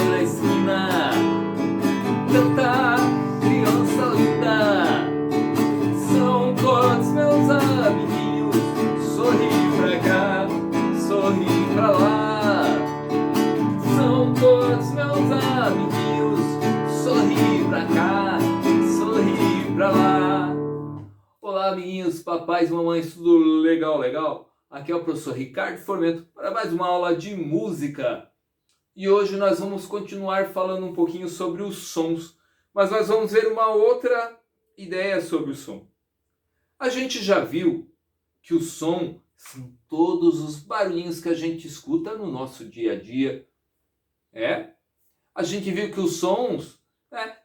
na esquina, tanta criança linda. São todos meus amiguinhos, sorri pra cá, sorri pra lá. São todos meus amiguinhos, sorri pra cá, sorri pra lá. Olá, amiguinhos, papais, mamães, tudo legal, legal? Aqui é o professor Ricardo Formento para mais uma aula de música. E hoje nós vamos continuar falando um pouquinho sobre os sons, mas nós vamos ver uma outra ideia sobre o som. A gente já viu que o som são todos os barulhinhos que a gente escuta no nosso dia a dia. A gente viu que os sons,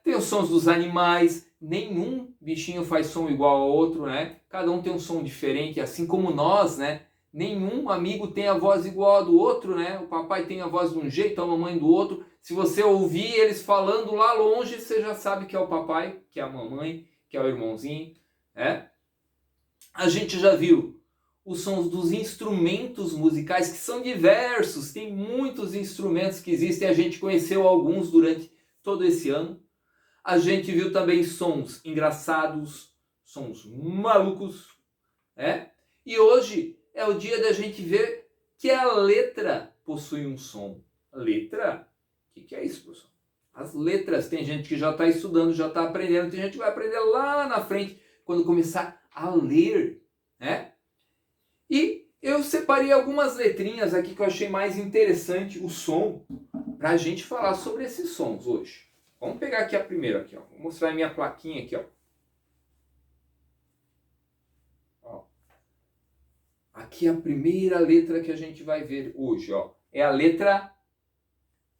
tem os sons dos animais, nenhum bichinho faz som igual ao outro, Cada um tem um som diferente, assim como nós, Nenhum amigo tem a voz igual a do outro, O papai tem a voz de um jeito, a mamãe do outro. Se você ouvir eles falando lá longe, você já sabe que é o papai, que é a mamãe, que é o irmãozinho, A gente já viu os sons dos instrumentos musicais, que são diversos, tem muitos instrumentos que existem, a gente conheceu alguns durante todo esse ano. A gente viu também sons engraçados, sons malucos, E hoje é o dia da gente ver que a letra possui um som. Letra? O que é isso, professor? As letras, tem gente que já está estudando, já está aprendendo, tem gente que vai aprender lá na frente, quando começar a ler, E eu separei algumas letrinhas aqui que eu achei mais interessante o som, para a gente falar sobre esses sons hoje. Vamos pegar aqui a primeira, aqui, ó. Vou mostrar a minha plaquinha aqui, ó. Aqui é a primeira letra que a gente vai ver hoje, ó. É a letra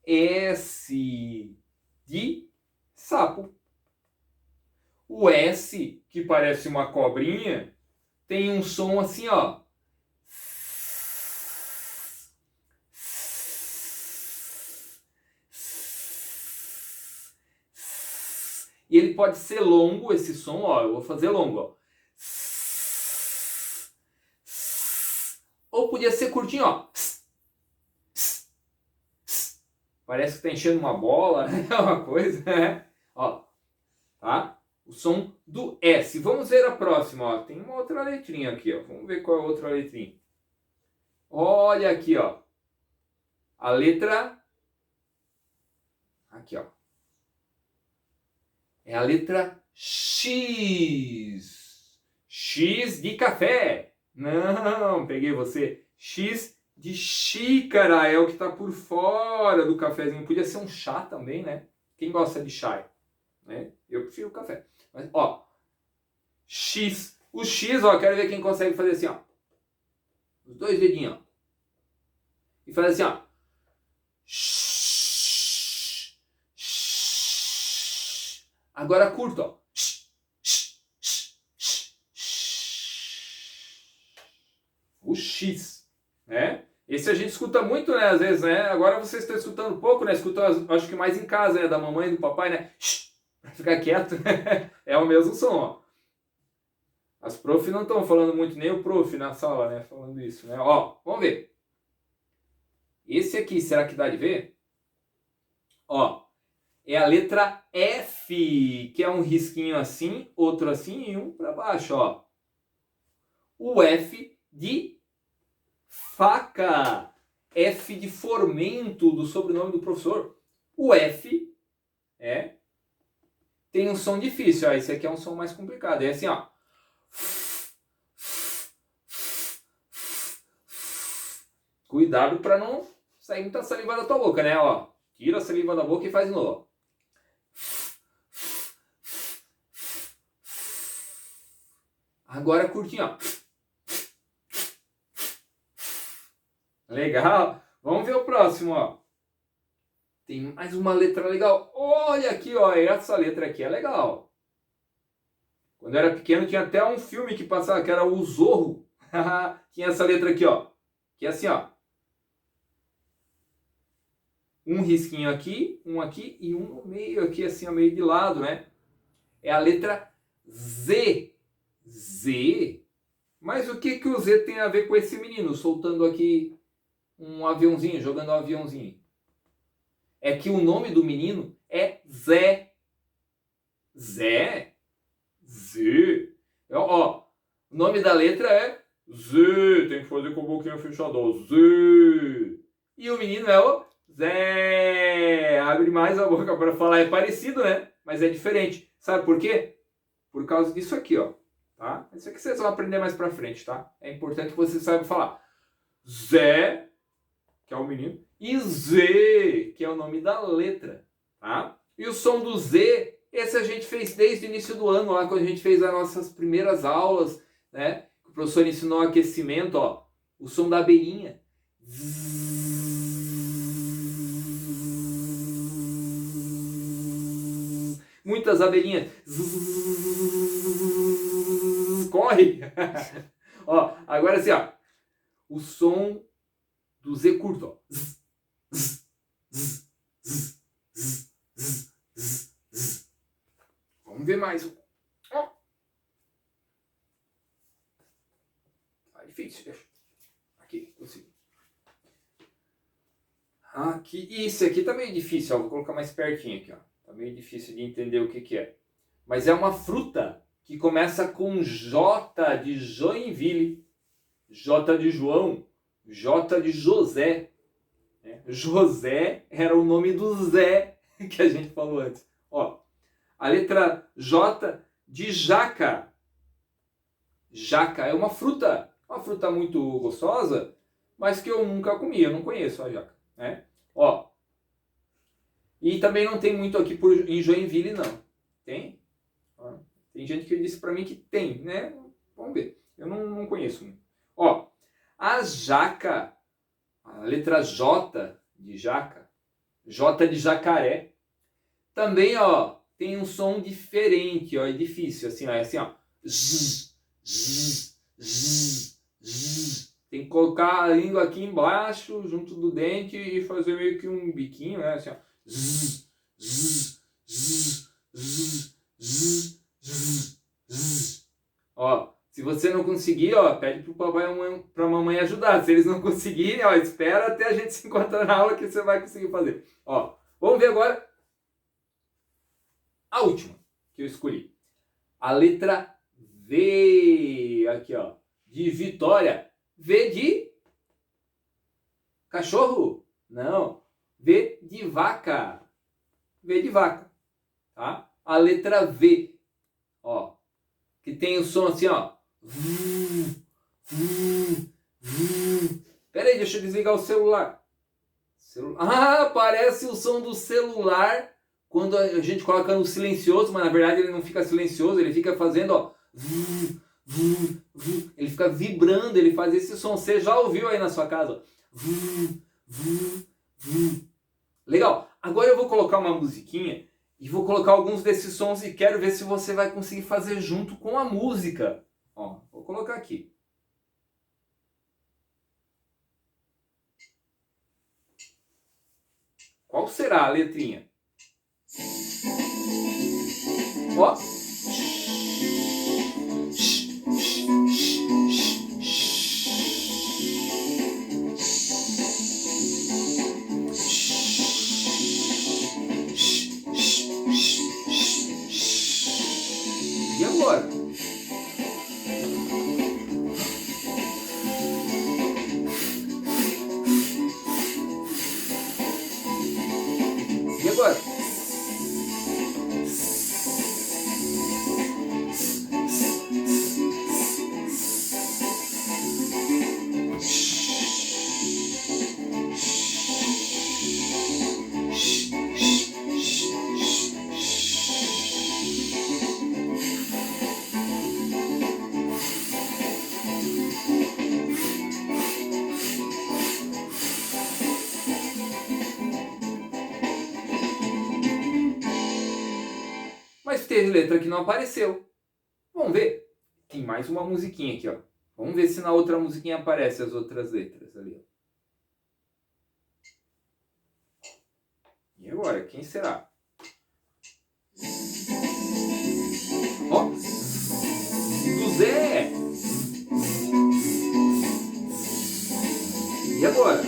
S de sapo. O S, que parece uma cobrinha, tem um som assim, ó. E ele pode ser longo, esse som, ó. Eu vou fazer longo, ó. Ou podia ser curtinho, ó. Parece que está enchendo uma bola, É uma coisa, Ó, tá? O som do S. Vamos ver a próxima, ó. Tem uma outra letrinha aqui, ó. Vamos ver qual é a outra letrinha. Olha aqui, ó. A letra... Aqui, ó. É a letra X. X de café. Não, peguei você. X de xícara, é o que está por fora do cafezinho. Podia ser um chá também, Quem gosta de chá? Eu prefiro café. Mas, ó, X. O X, ó, quero ver quem consegue fazer assim, ó. Os dois dedinhos, ó. E fazer assim, ó. Agora curto, ó. O X, Esse a gente escuta muito, às vezes, Agora vocês estão escutando pouco, Escutam, acho que mais em casa, da mamãe e do papai, Pra ficar quieto, É o mesmo som, ó. As prof não estão falando muito, nem o prof na sala, falando isso, Ó, vamos ver. Esse aqui, será que dá de ver? Ó, é a letra F, que é um risquinho assim, outro assim e um para baixo, ó. O F de faca. F de formento, do sobrenome do professor. O F tem um som difícil, ó. Esse aqui é um som mais complicado. É assim, ó. Cuidado para não sair muita saliva da tua boca, Ó, tira a saliva da boca e faz de novo. Agora curtinho, ó. Legal. Vamos ver o próximo, ó. Tem mais uma letra legal. Olha aqui, ó. Essa letra aqui é legal. Quando eu era pequeno tinha até um filme que passava, que era o Zorro. Tinha essa letra aqui, ó. Que é assim, ó. Um risquinho aqui, um aqui e um no meio aqui, assim, ao meio de lado, É a letra Z. Z? Mas o que o Z tem a ver com esse menino soltando aqui um aviãozinho, jogando um aviãozinho? é que o nome do menino é Zé. Zé? Z. Ó, o nome da letra é Z. Tem que fazer com a boquinha fechada, ó. Z. E o menino é o Zé. Abre mais a boca para falar. É parecido, né? Mas é diferente. Sabe por quê? Por causa disso aqui, ó. Tá? Isso aqui vocês vão aprender mais pra frente, tá? É importante que você saiba falar Zé, que é o menino, e Z, que é o nome da letra, tá? E o som do Z, esse a gente fez desde o início do ano, lá quando a gente fez as nossas primeiras aulas, né? O professor ensinou aquecimento, ó. O som da abelhinha. Muitas abelhinhas. Corre! Ó, agora assim, ó. O som do Z curto, ó. Vamos ver mais. Ó. Tá difícil. Aqui, consigo. Aqui, isso aqui tá meio difícil, ó. Vou colocar mais pertinho aqui, ó. Tá meio difícil de entender o que que é. Mas é uma fruta que começa com J de Joinville, J de João, J de José. José era o nome do Zé que a gente falou antes. Ó, a letra J de jaca. Jaca é uma fruta muito gostosa, mas que eu nunca comi, eu não conheço a jaca, né? Ó, e também não tem muito aqui em Joinville, não. Tem? Ó, tem gente que disse pra mim que tem, né? Vamos ver. Eu não conheço muito. Ó, a jaca, a letra J de jaca, J de jacaré, também, ó, tem um som diferente, ó, é difícil, assim, ó, é assim, ó. Zzz, zzz, zzz, zzz. Tem que colocar a língua aqui embaixo, junto do dente, e fazer meio que um biquinho, né, assim, ó. Zzz, zzz, zzz, zzz, zzz, zzz, zzz. Ó, se você não conseguir, ó, pede pro papai e pra mamãe ajudar. Se eles não conseguirem, ó, espera até a gente se encontrar na aula que você vai conseguir fazer. Ó, vamos ver agora a última que eu escolhi. A letra V, aqui, ó, de Vitória. V de cachorro? Não. V de vaca. V de vaca, tá? A letra V, ó, que tem o som assim, ó. Pera aí, deixa eu desligar o celular. Ah, parece o som do celular quando a gente coloca no silencioso, mas na verdade ele não fica silencioso, ele fica fazendo, ó. Ele fica vibrando, ele faz esse som. Você já ouviu aí na sua casa? Legal. Agora eu vou colocar uma musiquinha e vou colocar alguns desses sons e quero ver se você vai conseguir fazer junto com a música. Ó, vou colocar aqui. Qual será a letrinha? Ó. E agora? E agora? Mas teve letra que não apareceu. Vamos ver. Tem mais uma musiquinha aqui, ó. Vamos ver se na outra musiquinha aparece as outras letras ali, ó. E agora, quem será? Ó, do Zé. E agora?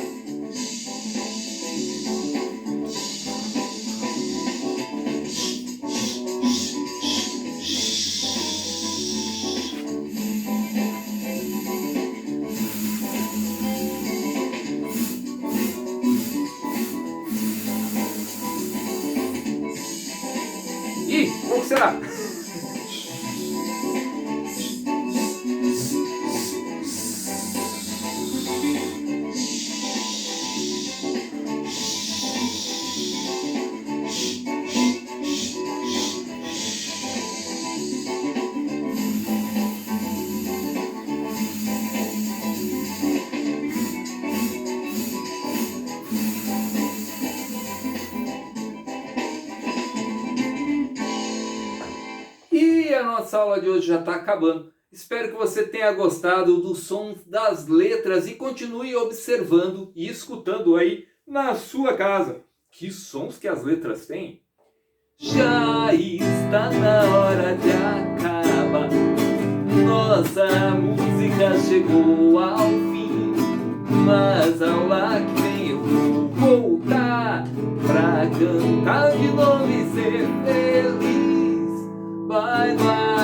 Qual que será? E a nossa aula de hoje já está acabando. Espero que você tenha gostado do som das letras e continue observando e escutando aí na sua casa. Que sons que as letras têm? Já está na hora de acabar. Nossa música chegou ao fim. Mas a aula que vem eu vou voltar pra cantar de novo e ser feliz. Bye, bye.